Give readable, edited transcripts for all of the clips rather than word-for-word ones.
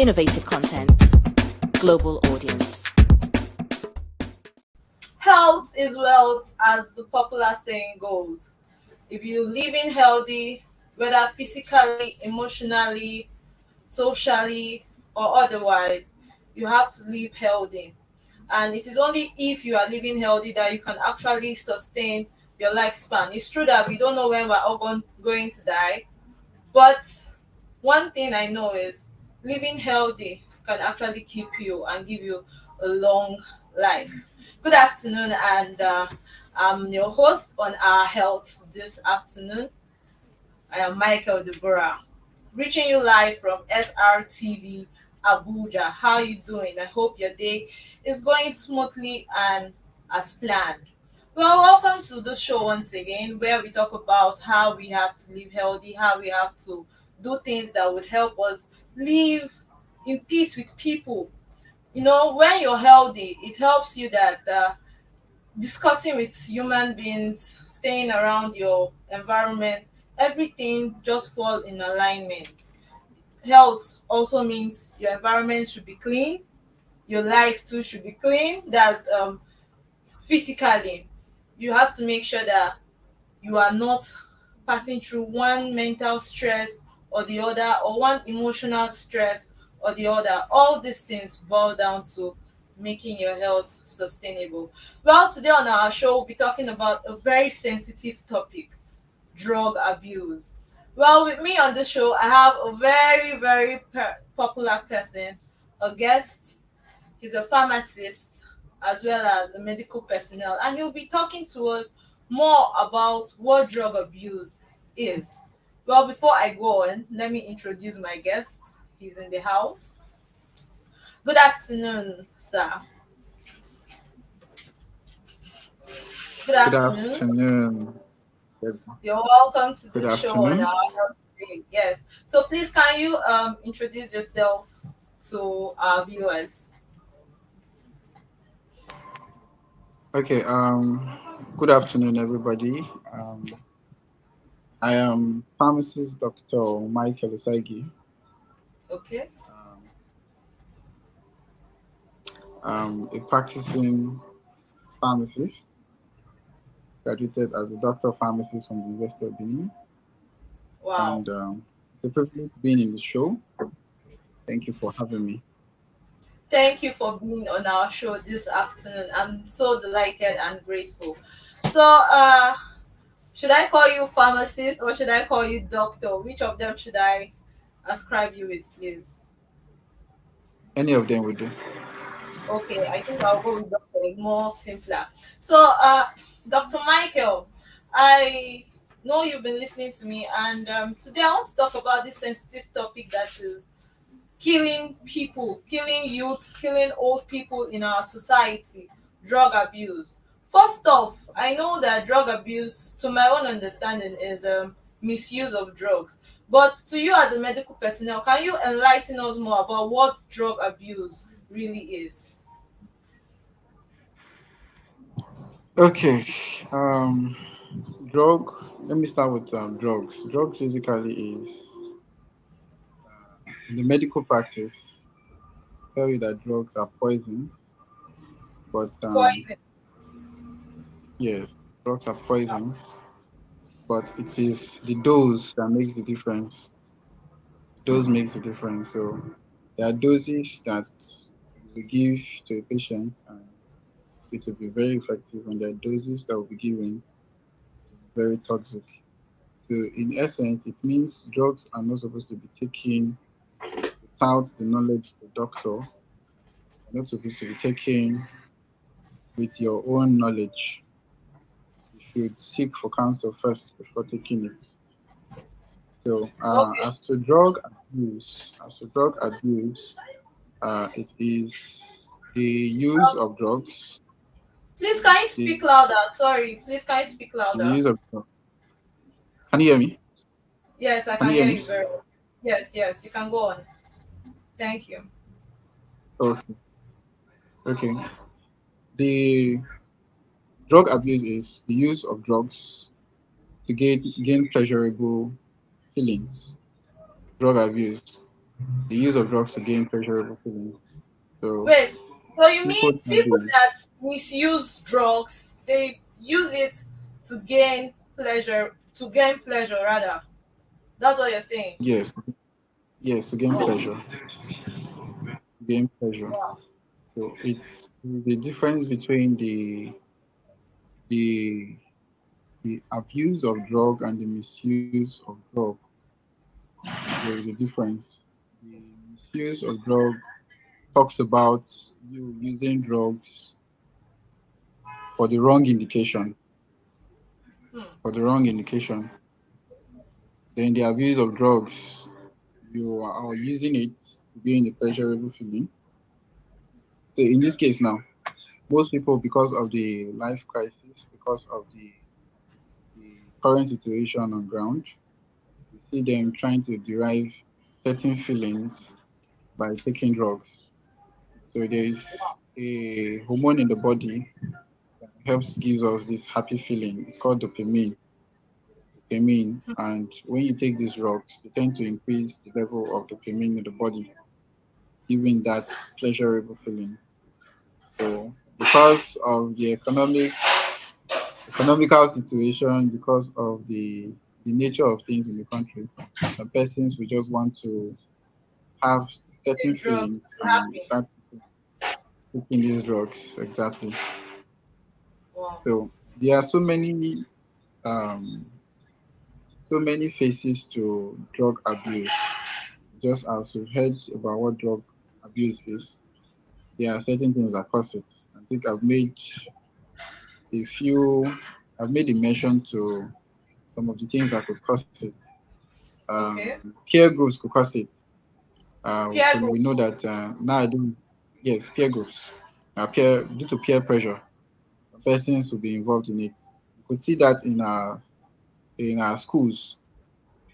innovative content, global audience. Health is wealth, as the popular saying goes. If you live in healthy, whether physically, emotionally, socially, or otherwise, you have to live healthy. And it is only if you are living healthy that you can actually sustain your lifespan. It's true that we don't know when we're all going to die, but one thing I know is living healthy can actually keep you and give you a long life. Good afternoon, and I'm your host on our health this afternoon. I am Mykael Deborah, reaching you live from SRTV Abuja. How are you doing? I hope your day is going smoothly and as planned. Well, welcome to the show once again, where we talk about how we have to live healthy, how we have to do things that would help us live in peace with people. When you're healthy, it helps you that discussing with human beings, staying around your environment, everything just fall in alignment. Health also means your environment should be clean, your life too should be clean. That's physically. You have to make sure that you are not passing through one mental stress or the other, or one emotional stress or the other. All these things boil down to making your health sustainable. Well, today on our show, we'll be talking about a very sensitive topic: drug abuse. Well, with me on the show, I have a very popular person, a guest. He's a pharmacist as well as a medical personnel, and he'll be talking to us more about what drug abuse is. Well, before I go on, let me introduce my guest. He's in the house. Good afternoon, sir. Good Good afternoon. afternoon. Deborah. You're welcome to Good the show on afternoon. our health day. Yes. So please, can you introduce yourself to our viewers? Okay. Good afternoon, everybody. I am pharmacist Dr. Mykael. Okay. Um, a practicing pharmacist, graduated as a doctor of pharmacy from the University of Benin, Wow. and it's a privilege being in the show. Thank you for having me. Thank you for being on our show this afternoon. I'm so delighted and grateful. So, should I call you pharmacist or should I call you doctor? Which of them should I ascribe you with, please? Any of them will do. Okay, I think I'll go with doctor. It's more simpler. So, Dr. Mykael, I know you've been listening to me, and today I want to talk about this sensitive topic that is killing people, killing youths, killing old people in our society: drug abuse. First off, I know that drug abuse, to my own understanding, is misuse of drugs. But to you as a medical personnel, can you enlighten us more about what drug abuse really is? Okay. Um, drug. Let me start with drugs. Drugs basically is in the medical practice tell you that drugs are poisons, but Poisons. yes, drugs are poisons, but it is the dose that makes the difference. Dose makes the difference. So there are doses that you will give to a patient and it will be very effective, and there are doses that will be given to be very toxic. So in essence, it means drugs are not supposed to be taken without the knowledge of the doctor. They're not supposed to be taken with your own knowledge. You should seek for counsel first before taking it. So, Okay. it is the use Um, of drugs. please, can you The, speak louder? Sorry. Please, can you speak the louder? use of drugs. Can you hear me? Yes, I Can can you hear hear me? you very well. Yes, yes, you can go on. Thank you. Okay. Okay. The drug abuse is the use of drugs to gain pleasurable feelings. Drug abuse. the use of drugs to gain pleasurable feelings. So Wait, so you people mean people nowadays, that misuse drugs, they use it to gain pleasure rather. That's what you're saying. yes, yes, to gain pleasure, gain pleasure. Wow. So it's the difference between the the abuse of drug and the misuse of drug. There is a difference. The misuse of drug talks about you using drugs for the wrong indication, Hmm. for the wrong indication. Then the abuse of drugs, you are using it to gain a pleasurable feeling. So in this case now, most people, because of the life crisis, because of the current situation on ground, we see them trying to derive certain feelings by taking drugs. So there is a hormone in the body that helps gives us this happy feeling. It's called dopamine. And when you take these drugs, they tend to increase the level of dopamine in the body, giving that pleasurable feeling. So because of the economical situation, because of the nature of things in the country, some persons will just want to have certain Take drugs feelings to be and happy. start taking these drugs. Exactly. Wow. So there are um, so many faces to drug abuse. Just as we've heard about what drug abuse is, there are certain things that cause it. I think a few, I've made a mention to some of the things that could cause it. Okay. Peer groups could cause it. Peer We group. know that nowadays, yes, peer groups, due to peer pressure, persons will be involved in it. You could see that in our schools.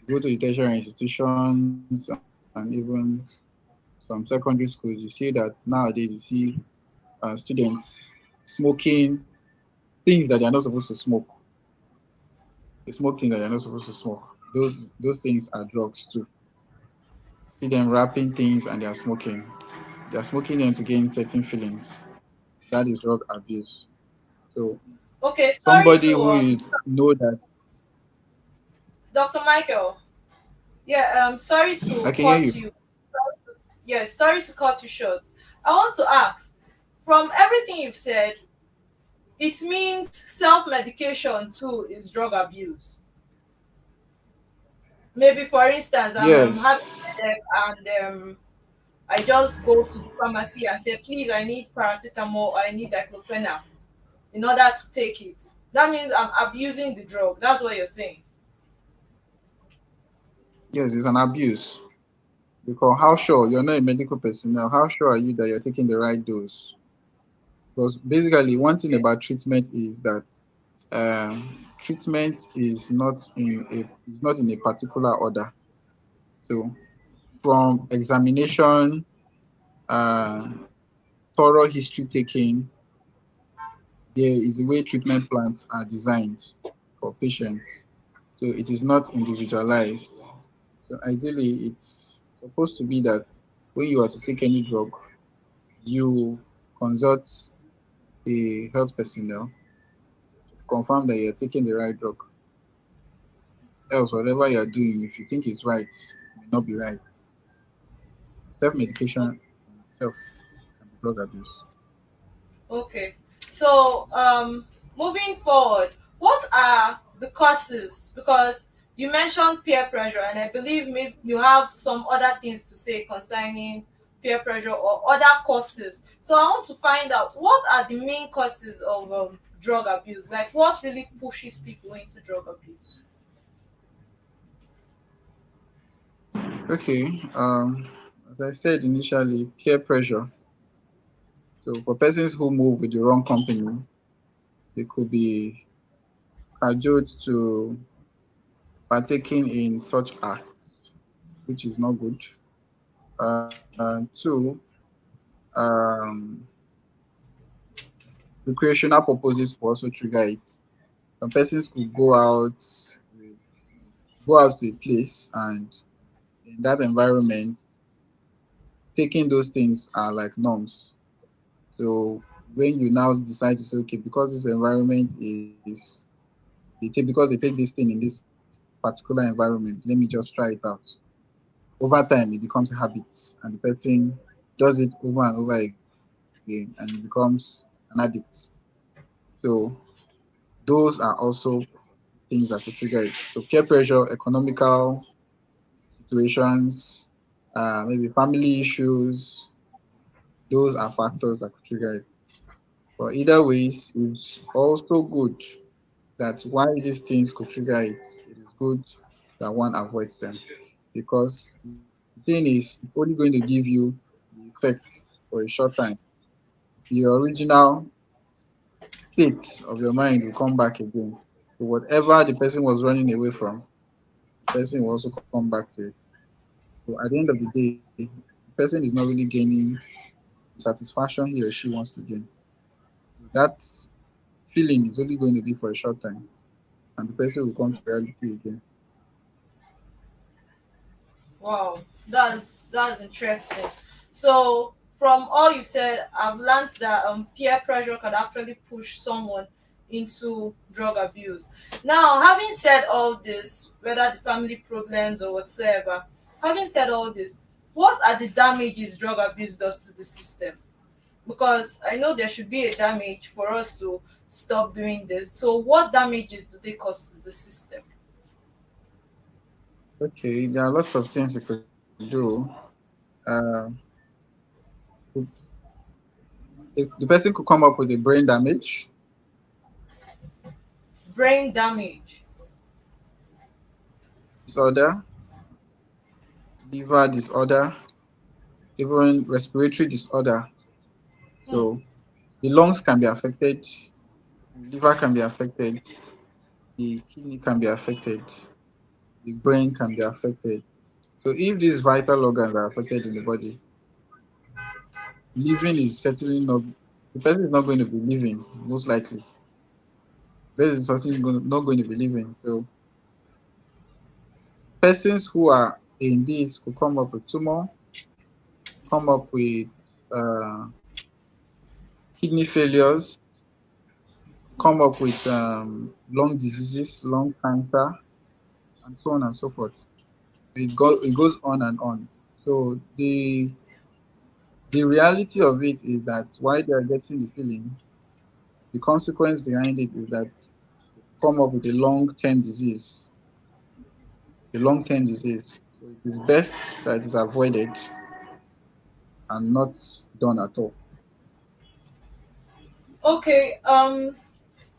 You go to the tertiary institutions and even some secondary schools, you see that nowadays you see students smoking things that they are not supposed to smoke. They smoke things that they are not supposed to smoke. Those things are drugs too. See them wrapping things and they are smoking. They are smoking them to gain certain feelings. That is drug abuse. So Okay, sorry somebody to who you know that Dr. Michael. Yeah, sorry I to can hear cut you. you. Yes, sorry to cut you short. I want to ask, from everything you've said, it means self-medication too is drug abuse. Maybe for instance, I'm Yes, having a headache and I just go to the pharmacy and say, please, I need paracetamol or I need diclofenac in order to take it. That means I'm abusing the drug. That's what you're saying. yes, it's an abuse. Because how sure you're not a medical personnel, how sure are you that you're taking the right dose? Because basically, one thing Okay. about treatment is that treatment is not in a particular order. So from examination, uh, thorough history taking, there is a way treatment plans are designed for patients. So it is not individualized. So ideally, it's supposed to be that when you are to take any drug, you consult a health personnel to confirm that you're taking the right drug. Else, whatever you're doing, if you think it's right, it may not be right. Self medication in itself can be drug abuse. Okay. So, moving forward, what are the causes? Because you mentioned peer pressure, and I believe maybe you have some other things to say concerning peer pressure or other causes. So, I want to find out what are the main causes of drug abuse? Like, what really pushes people into drug abuse? Okay, as I said initially, peer pressure. So for persons who move with the wrong company, they could be cajoled to partaking in such acts, which is not good. Two, um, recreational purposes could also trigger it. Some persons could with, go out to a place and in that environment, taking those things are like norms. So when you now decide to say, okay, because this environment is because they take this thing in this particular environment, let me just try it out. Over time, it becomes a habit, and the person does it over and over again, and it becomes an addict. So those are also things that could trigger it. So peer pressure, economical situations, maybe family issues, those are factors that could trigger it. But either ways, it's also good that while these things could trigger it, it is good that one avoids them, because the thing is it's only going to give you the effect for a short time. The original state of your mind will come back again. So whatever the person was running away from, the person will also come back to it. So at the end of the day, the person is not really gaining the satisfaction he or she wants to gain. So that feeling is only going to be for a short time, and the person will come to reality again. Wow, that's interesting. So from all you said, I've learned that peer pressure can actually push someone into drug abuse. Now, having said all this, whether the family problems or whatsoever, having said all this, what are the damages drug abuse does to the system? Because I know there should be a damage for us to stop doing this. So, what damages do they cause to the system? Okay, there are lots of things you could do. Uh, the person could come up with a brain damage, Brain damage. disorder, liver disorder, even respiratory disorder. Hmm. So the lungs can be affected, the liver can be affected, the kidney can be affected, the brain can be affected. So if these vital organs are affected in the body, living is certainly not, the person is not going to be living, most likely. The person is certainly not going to be living. So persons who are in this could come up with tumor, come up with uh, kidney failures, come up with lung diseases, lung cancer, and so on and so forth. It goes on and on. So the reality of it is that while they are getting the feeling, the consequence behind it is that they come up with a long-term disease. So it is best that it is avoided and not done at all. Okay,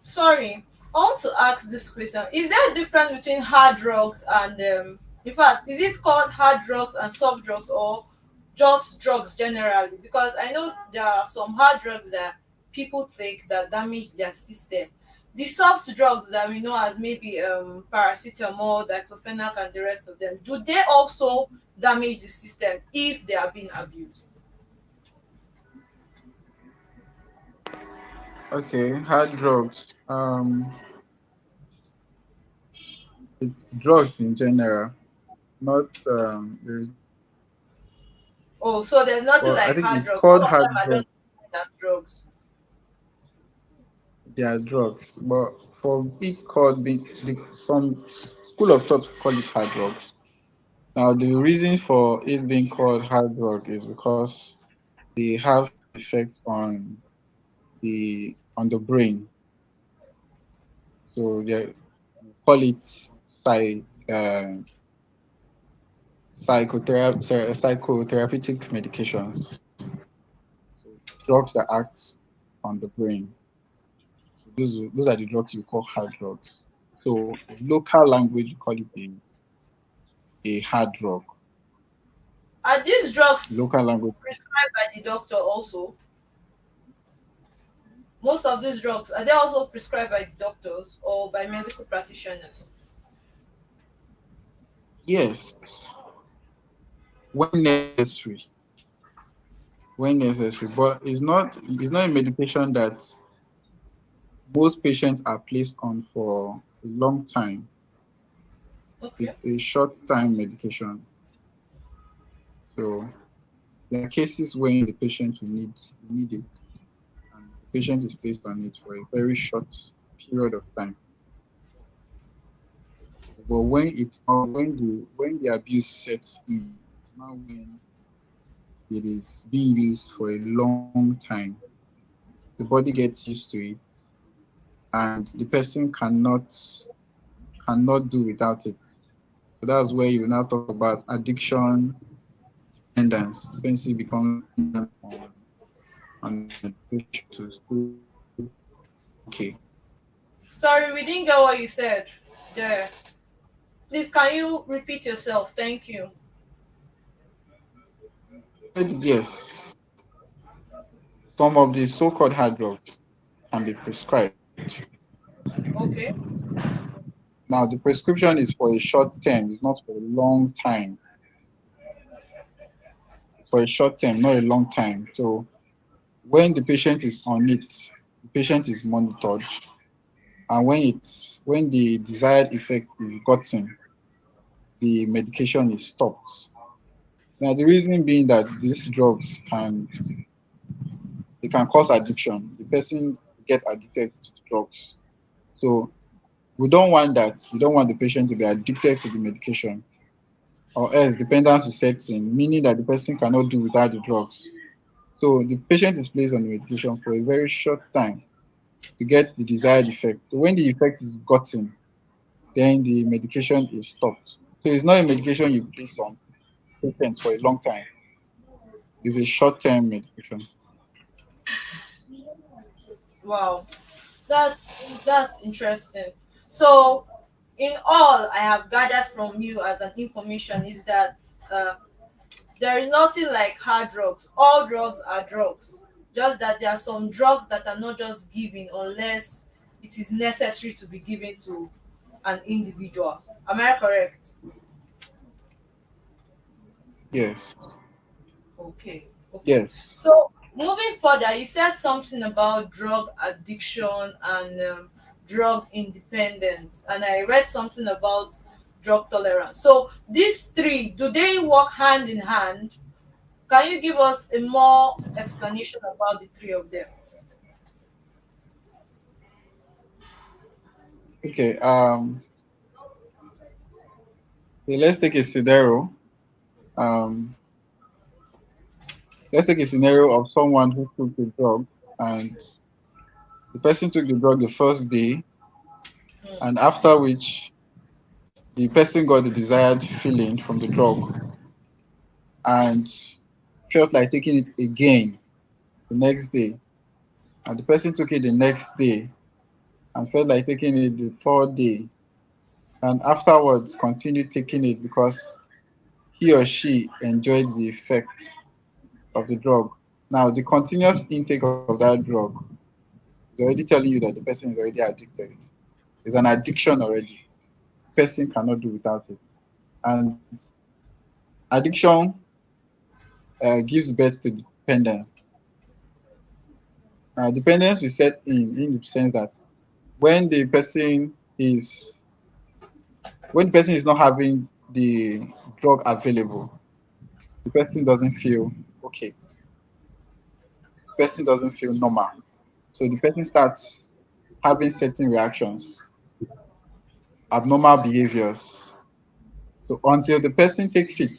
sorry. I want to ask this question. Is there a difference between hard drugs and in fact, is it called hard drugs and soft drugs or just drugs generally? Because I know there are some hard drugs that people take that damage their system. The soft drugs that we know as maybe paracetamol, diclofenac, and the rest of them, do they also damage the system if they are being abused? Okay, hard drugs. It's drugs in general, not there's Oh, so there's nothing well, I like think hard it's drugs. All called of them hard are drugs. just drugs. They are drugs, but for it called being some school of thought call it hard drugs. Now the reason for it being called hard drug is because they have effect on the brain. So they call it uh, psychotherapeutic medications. So drugs that act on the brain. So those are the drugs you call hard drugs. So in local language, we call it a hard drug. Are these drugs Local language, prescribed by the doctor also? Most of these drugs, are they also prescribed by the doctors or by medical practitioners? yes, when necessary, when necessary. But it's not a medication that most patients are placed on for a long time. Okay. It's a short time medication. So There are cases when the patient will need it, and the patient is placed on it for a very short period of time. But when the abuse sets in, it's now when it is being used for a long time. The body gets used to it, and the person cannot do without it. So that's where you now talk about addiction, dependence. The person becomes dependent on the medication to stay okay. Sorry, we didn't get what you said there. Please, can you repeat yourself? Thank you. Yes, some of the so-called hard drugs can be prescribed. Okay. Now, the prescription is for a short term, it's not for a long time. It's for a short term, not a long time. So when the patient is on it, the patient is monitored, and when the desired effect is gotten, the medication is stopped. Now, the reason being that these drugs can cause addiction. The person get addicted to the drugs. So we don't want that. We don't want the patient to be addicted to the medication, or else dependence will set in, meaning that the person cannot do without the drugs. So the patient is placed on the medication for a very short time to get the desired effect. So when the effect is gotten, then the medication is stopped. So it's not a medication you place on patients for a long time. It's a short-term medication. Wow. That's interesting. So, in all I have gathered from you as an information is that there is nothing like hard drugs. All drugs are drugs. Just that there are some drugs that are not just given unless it is necessary to be given to an individual. Am I correct? Yes, Okay. Okay. yes. So moving further, you said something about drug addiction and drug independence, and I read something about drug tolerance. So these three, do they work hand in hand? Can you give us a more explanation about the three of them? Okay. Okay, let's take a scenario. Um, let's take a scenario of someone who took the drug, and the person took the drug the first day, and after which the person got the desired feeling from the drug and felt like taking it again the next day. And the person took it the next day and felt like taking it the third day, and afterwards continued taking it because he or she enjoyed the effect of the drug. Now, the continuous intake of that drug is already telling you that the person is already addicted. It's an addiction already. The person cannot do without it. And addiction gives birth to dependence. Dependence will set in the sense that when the person is when the person is not having the drug available, the person doesn't feel okay. The person doesn't feel normal. So the person starts having certain reactions, abnormal behaviors. So until the person takes it,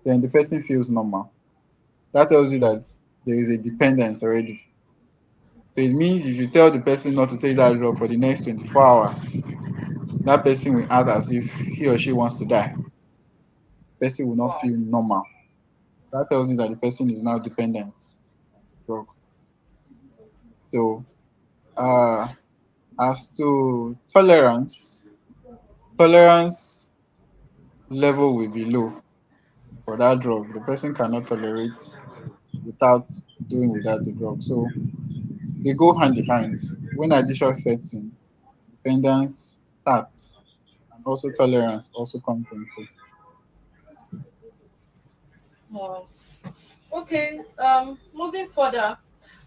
then the person feels normal. That tells you that there is a dependence already. So it means if you tell the person not to take that drug for the next 24 hours, that person will act as if he or she wants to die. The person will not Wow. feel normal. That tells you that the person is now dependent on the drug. So uh, as to tolerance, tolerance level will be low for that drug. The person cannot tolerate without doing without the drug. So they go hand in hand. When addiction sets in, dependence starts, and also tolerance also comes into. Wow. Okay. Moving further,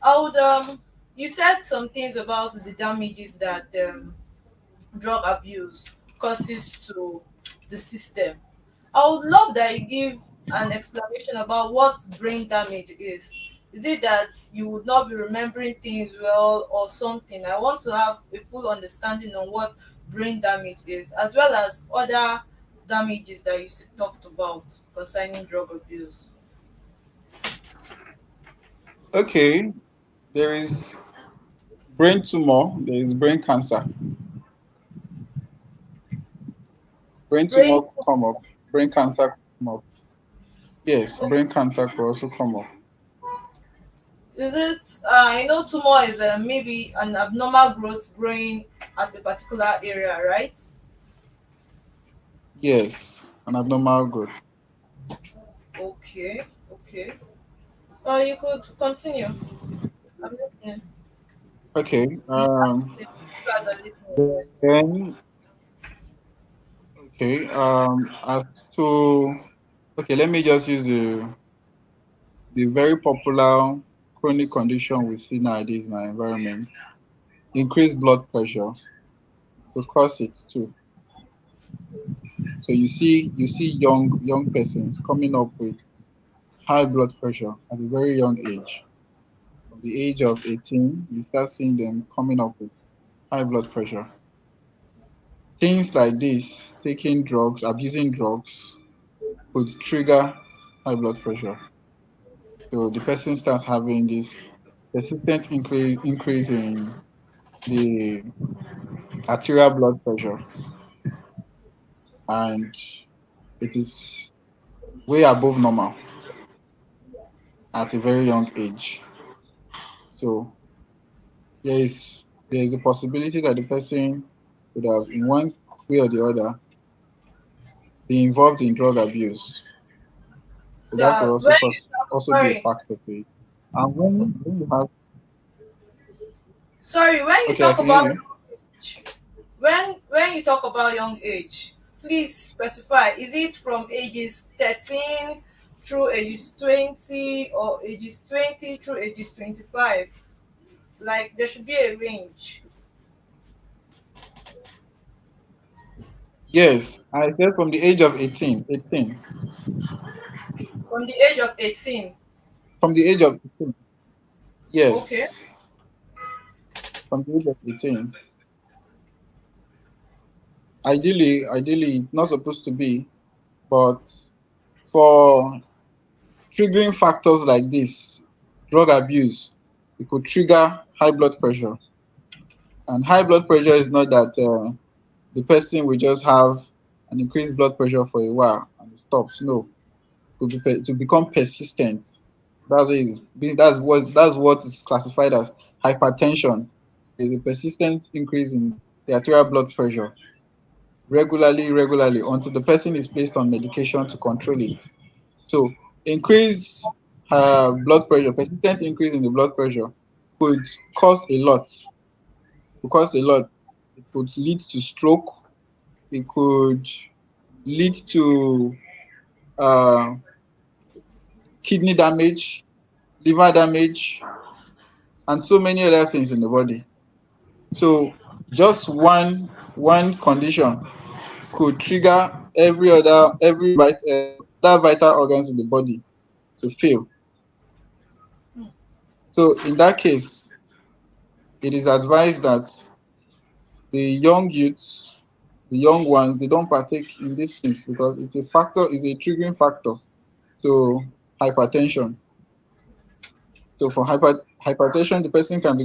I would you said some things about the damages that drug abuse causes to the system. I would love that you give an explanation about what brain damage is. Is it that you would not be remembering things well or something? I want to have a full understanding on what brain damage is, as well as other damages that you talked about concerning drug abuse. Okay, there is brain tumor, there is brain cancer. Brain Brain, tumor could come up, brain cancer could come up. Yes, brain cancer could also come up. is it, tumor is maybe an abnormal growth growing at a particular area, right? Yes, an abnormal growth. Okay, okay. You could continue. I'm listening. Okay, You guys are listening, yes. then, okay, as to, okay, let me just use the very popular chronic condition we see nowadays in our environment. Increased blood pressure could cause it too. So you see young persons coming up with high blood pressure at a very young age. From the age of 18, you start seeing them coming up with high blood pressure. Things like this, taking drugs, abusing drugs, could trigger high blood pressure. So the person starts having this persistent increase in the arterial blood pressure, and it is way above normal at a very young age. So there is a possibility that the person could have, in one way or the other, be involved in drug abuse. So that could Yeah, when you talk, also be a sorry, factor to it. And when you have, sorry, when you okay, I talk can hear about you. age, when you talk about young age, please specify. Is it from ages 13 through ages 20 or ages 20 through ages 25? Like there should be a range. Yes, I said from the age of 18, 18. From the age of 18. From the age of 18, Okay. yes, from the age of 18. Ideally, it's not supposed to be, but for triggering factors like this, drug abuse, it could trigger high blood pressure. And high blood pressure is not that the person will just have an increased blood pressure for a while and it stops. No, to become persistent. That's what is classified as hypertension. There's a persistent increase in the arterial blood pressure regularly until the person is placed on medication to control it. So increase blood pressure, persistent increase in the blood pressure could cause a lot. Could cause a lot. It could lead to stroke. It could lead to uh, kidney damage, liver damage, and so many other things in the body. So just one condition could trigger other vital organs in the body to fail. So in that case, it is advised that the young youths, the young ones, they don't partake in these things because it's a triggering factor to hypertension. So for hypertension, the person can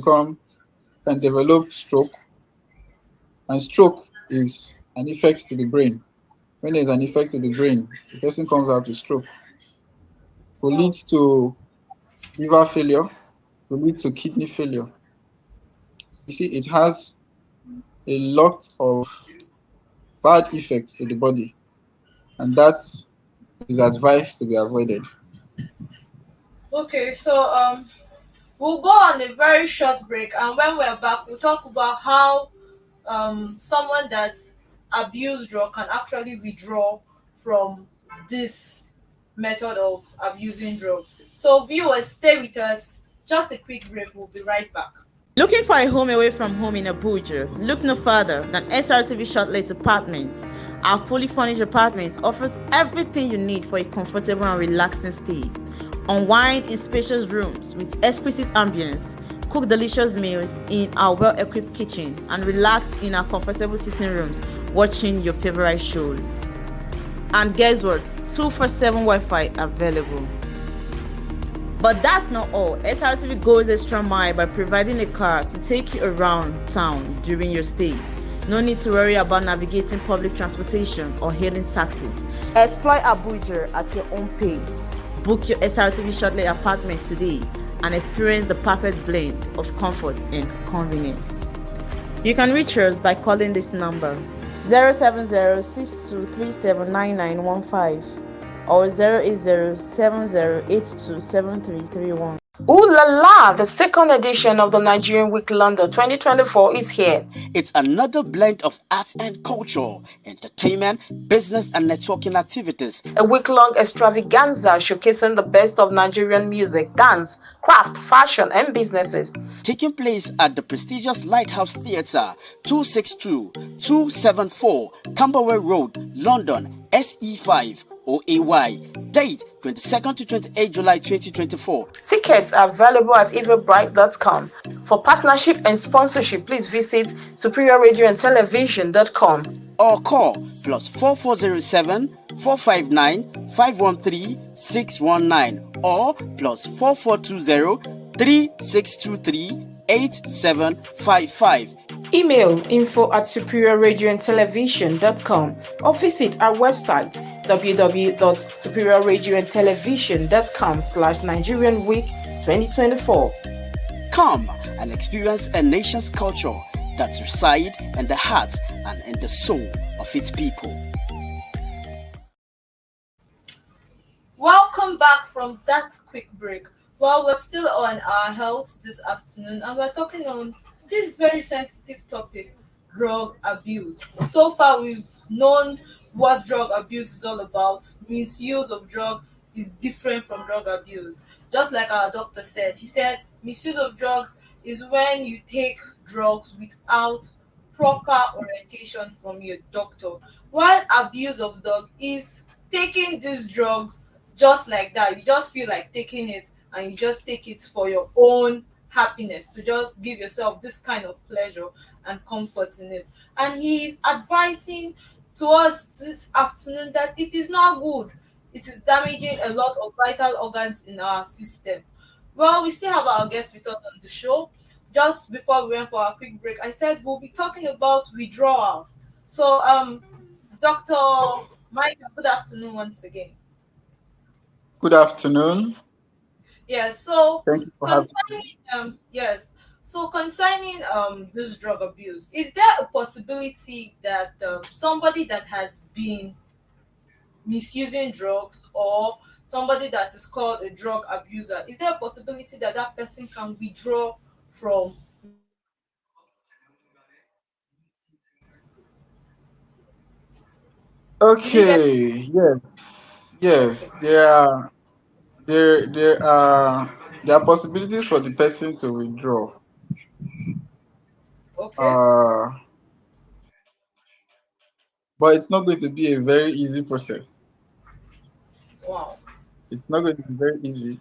develop stroke, and stroke is an effect to the brain. When there's an effect to the brain, the person comes out with stroke. Will lead Wow. to liver failure, will lead to kidney failure. You see, it has a lot of bad effects to the body, and that is advised to be avoided. Okay, so we'll go on a very short break, and when we're back, we'll talk about how someone that abused drug can actually withdraw from this method of abusing drug. So viewers, stay with us. Just a quick break. We'll be right back. Looking for a home away from home in Abuja? Look no further than SRTV Shortlet Apartments. Our fully furnished apartments offers everything you need for a comfortable and relaxing stay. Unwind in spacious rooms with exquisite ambience. Cook delicious meals in our well-equipped kitchen and relax in our comfortable sitting rooms watching your favorite shows. And guess what? 247 Wi-Fi available. But that's not all. SRTV goes extra mile by providing a car to take you around town during your stay. No need to worry about navigating public transportation or hailing taxis. Explore Abuja at your own pace. Book your SRTV Shortlet apartment today and experience the perfect blend of comfort and convenience. You can reach us by calling this number 07062379915 or 08070827331. Ooh la la! The second edition of the Nigerian Week London 2024 is here. It's another blend of arts and culture, entertainment, business, and networking activities. A week-long extravaganza showcasing the best of Nigerian music, dance, craft, fashion, and businesses. Taking place at the prestigious Lighthouse Theatre, 262-274 Camberwell Road, London, SE5. OAY. Date 22nd to 28 July 2024. Tickets are available at eventbrite.com. For partnership and sponsorship, please visit superiorradioandtelevision.com or call +4407 459 513 619 or +4420 3623 8755. Email info@superiorradioandtelevision.com or visit our website www.superiorradioandtelevision.com/Nigerian Week 2024. Come and experience a nation's culture that resides in the heart and in the soul of its people. Welcome back from that quick break. Well, we're still on our health this afternoon and we're talking on this very sensitive topic, drug abuse. So far, we've known what drug abuse is all about. Misuse of drug is different from drug abuse. Just like our doctor said, he said misuse of drugs is when you take drugs without proper orientation from your doctor, while abuse of drug is taking this drug just like that. You just feel like taking it and you just take it for your own happiness, to just give yourself this kind of pleasure and comfort in it. And he is advising to us this afternoon that it is not good. It is damaging a lot of vital organs in our system. Well, we still have our guest with us on the show. Just before we went for our quick break, I said we'll be talking about withdrawal. So, Dr. Mykael, good afternoon once again. Good afternoon. Yes. So Thank you for having me. Concerning this drug abuse, is there a possibility that somebody that has been misusing drugs or somebody that is called a drug abuser, is there a possibility that that person can withdraw from? Okay, yes, yes, there are possibilities for the person to withdraw. Okay. Uh, but it's not going to be a very easy process. Wow. It's not going to be very easy.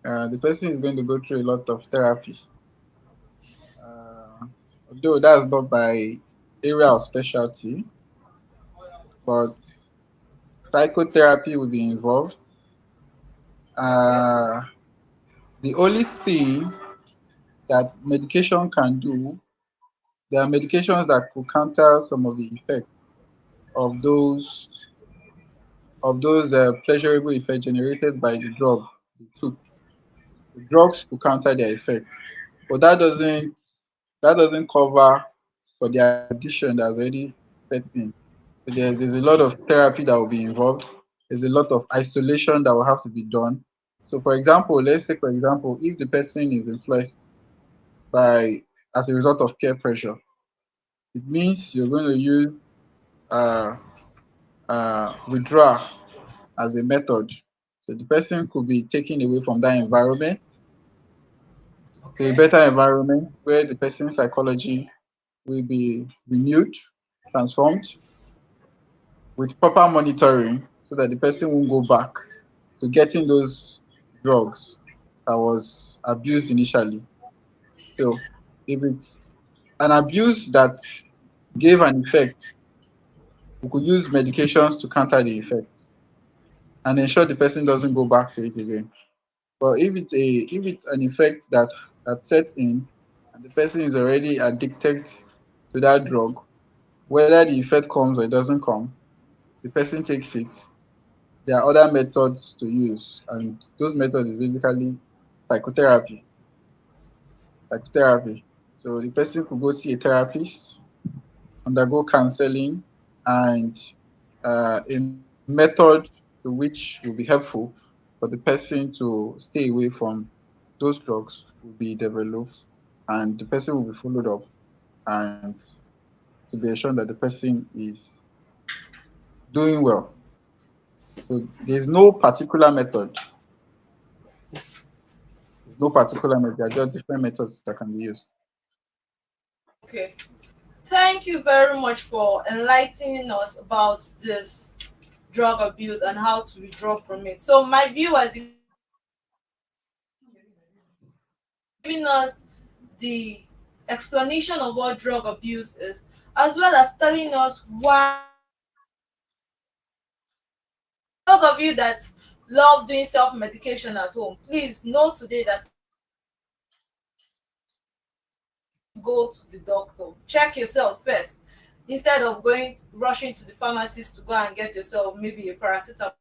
The person is going to go through a lot of therapy. Although that's not my area of specialty, but psychotherapy will be involved. Uh, the only thing that medication can do, there are medications that could counter some of the effects of those pleasurable effects generated by the drug they took. The drugs could counter their effects, but that doesn't cover for the addiction that's already set in. So there's a lot of therapy that will be involved. There's a lot of isolation that will have to be done. So, for example, let's say, for example, if the person is influenced by as a result of peer pressure, it means you're going to use uh, withdrawal as a method. So the person could be taken away from that environment to a better environment where the person's psychology will be renewed, transformed with proper monitoring so that the person won't go back to getting those drugs that was abused initially. So if it's an abuse that gave an effect, we could use medications to counter the effect and ensure the person doesn't go back to it again. But if it's an effect that sets in and the person is already addicted to that drug, whether the effect comes or it doesn't come, the person takes it. There are other methods to use, and those methods is basically psychotherapy. Psychotherapy. So the person could go see a therapist, undergo counseling, and a method to which will be helpful for the person to stay away from those drugs will be developed, and the person will be followed up and to be assured that the person is doing well. So there's no particular method. There's no particular method. There are just different methods that can be used. Okay. Thank you very much for enlightening us about this drug abuse and how to withdraw from it. So, my viewers, giving us the explanation of what drug abuse is, as well as telling us why. Those of you that love doing self-medication at home, please know today that go to the doctor. Check yourself first. Instead of rushing to the pharmacist to go and get yourself maybe a paracetamol,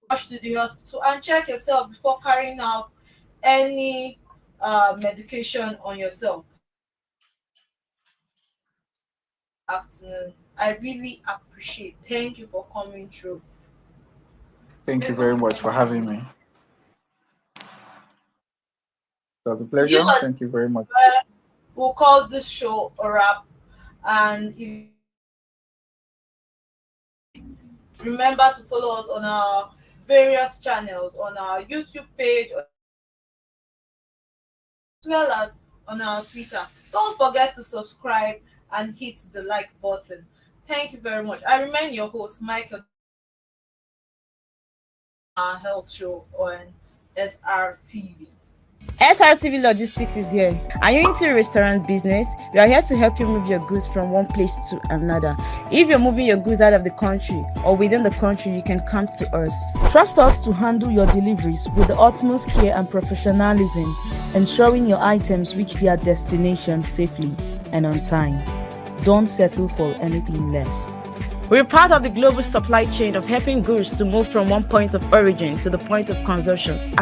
rush to the hospital and check yourself before carrying out any medication on yourself. Afternoon. I really appreciate. Thank you for coming through. Thank you very much for having me. It was a pleasure. Viewers, Thank you very much. we'll call this show a wrap. And if remember to follow us on our various channels, on our YouTube page, as well as on our Twitter. Don't forget to subscribe and hit the like button. Thank you very much. I remain your host, Mykael, our health show on SRTV. SRTV Logistics is here. Are you into a restaurant business? We are here to help you move your goods from one place to another. If you're moving your goods out of the country or within the country, you can come to us. Trust us to handle your deliveries with the utmost care and professionalism, ensuring your items reach their destination safely and on time. Don't settle for anything less. We're part of the global supply chain of helping goods to move from one point of origin to the point of consumption